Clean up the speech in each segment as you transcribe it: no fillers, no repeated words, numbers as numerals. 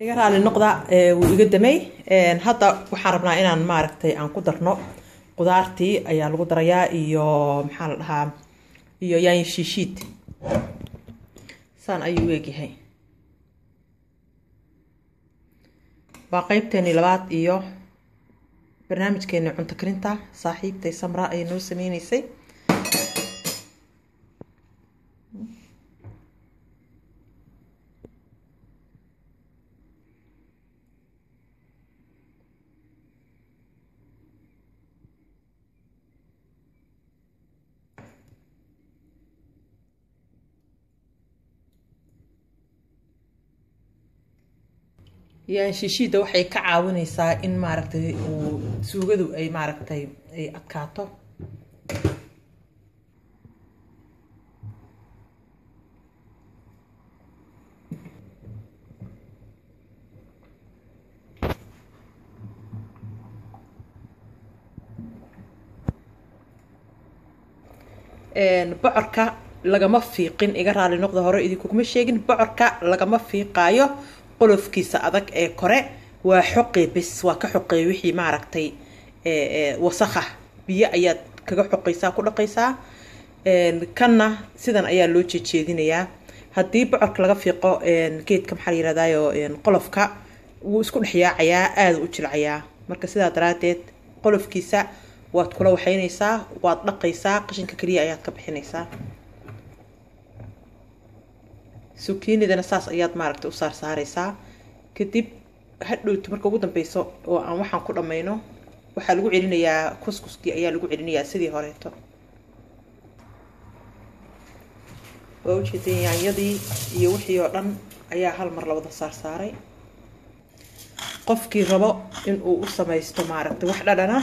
iga raali noqda wuu iga damay hadda waxaan rabnaa inaan maaragtay aan ku darno qudaartii ayaa lagu darayaa iyo maxaa la dhahaa iyo yaanyo shiishiid saan ayuu u egyahay waa qaybteeni labaad iyo barnaamijkeeni cunto karinta saaxiibtay Samra ay noo sameynaysay يعني شيشيدا waxay ka caawinaysaa in maaragtay uu suugadu ay maaragtay ay adkaato bocorka lagama fiiqin iga raali noqdo hore idinku kuma sheegin bocorka lagama fiiqaayo qolofkiisa adag ee kore waa xoqay bis waa ka xoqay wixii maaragtay wasakha biyo ayaad kaga xoqaysaa ku dhaqaysaa kanna sidan ayaa loo jeedinayaa haddii bocorka laga fiiqo geedka maxaa la yiraahdayo qolofka wuu isku dhexyaacayaa aad u jilcayaa marka sidaa daraadeed qolofkiisa waad kula waxaynaysaa waad dhaqaysaa qashinka kaliya ayaad ka bixinaysaa suukiinidana saas ayaad maaragtay u saaraysaa kadib hadhowto marka ugu dambayso oo aan waxaan ku dhamayno waxa lagu celinayaa kuskuskii ayaa lagu celinayaa sidii horeeto oo jeedin yaanyadii iyo wixii oo dhan ayaa hal mar la wada saaray qofkii rabo in uu u samaysto maaragtay wax dhadhana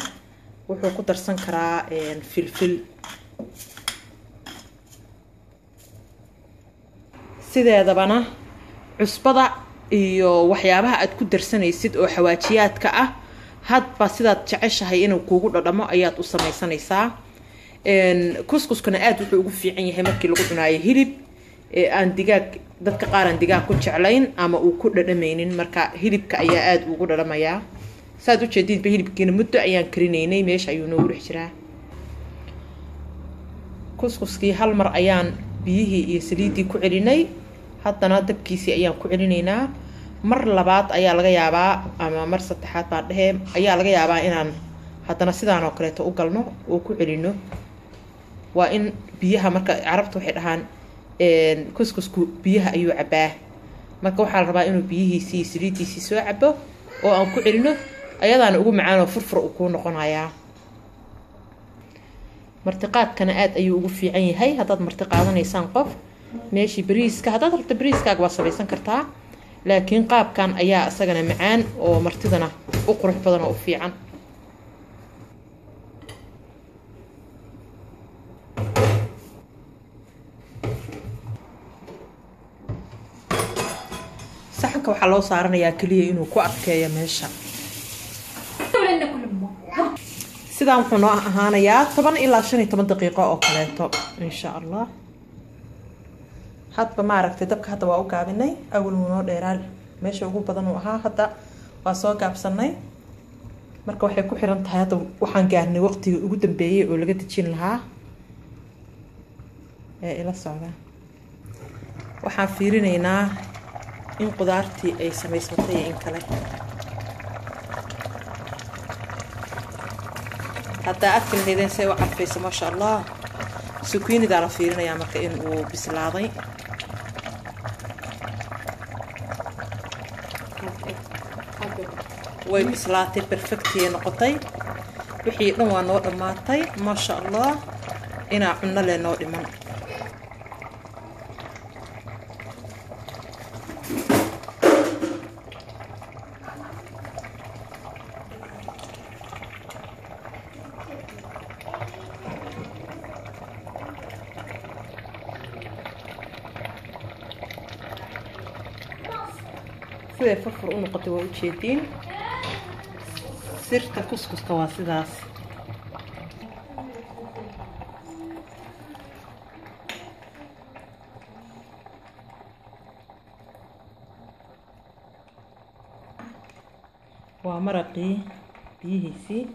wuxuu ku darsan karaa filfil sideedabana cusbada iyo waxyaabaha aad ku darsanaysid oo xawaajiyaadka ah hadba sidaad jeceshahay inuu kuugu dhadhamo ayaad u samaysanaysaa kuskuskana aad wuxuu ugu fiican yahay markii lagu cunaayo hilib aan digaag dadka qaar aan digaag ku jeclayn ama uu ku dhadhamaynin marka hilibka ayaa aad ugu dhadhamayaa saad u jeedinba hilibkiina muddo ayaan karinaynay meesha ayuu noogu dhex jiraa kuskuskii hal mar ayaan biyihii iyo saliidii ku celinay haddana dabkiisii ayaan ku celinaynaa mar labaad ayaa laga yaabaa ama mar saddexaad baan dhehe ayaa laga yaabaa inaan haddana sidaan oo kaleeto u galno oo ku celino waa in biyaha marka carabta waxay dhahaan kuskusku biyaha ayuu cabaa marka waxaa la rabaa inuu biyihiisii iyo saliidiisii soo cabo oo aan ku celino ayadaana ugu macaan oo furfur uu kuu noqonayaa martiqaadkana aad ayuu ugu fiican yahay haddaad martiqaadanaysaan qof meeshii bariiska haddaad rabto bariiskaaga waa samaysan kartaa laakiin qaabkan ayaa isagana macaan oo martidana u qurux badan oo u fiican saxanka waxaa loo saaranayaa keliya inuu ku adkeeyo meesha sidaan wuxuu noo ahaanayaa 10 ilaa 15 daqiiqo oo kaleeto insha Allah hadba maaragtay dabka hadda waa u gaabinay awal noo dheeraan meesha ugu badan uu ahaa hadda waa soo gaabsanay marka waxay ku xiran tahay hadda waxaan gaarnay waqtigii ugu dambeeyay oo laga dejin lahaa ila socda waxaan fiirinaynaa in qudaartii ay samaysmatay in kale hadda akil heedeen say u carfayso ma sha Allah suukiinida la fiirinayaa marka in uu bislaaday way bislaatay perfectly noqotay wixii dhan waa noo dhamaatay ma sha Allah ina cunno le noo dhiman sida furfur u noqotay waa u jeedin sirta kuskuska waa sidaas ومرقي بيهيسي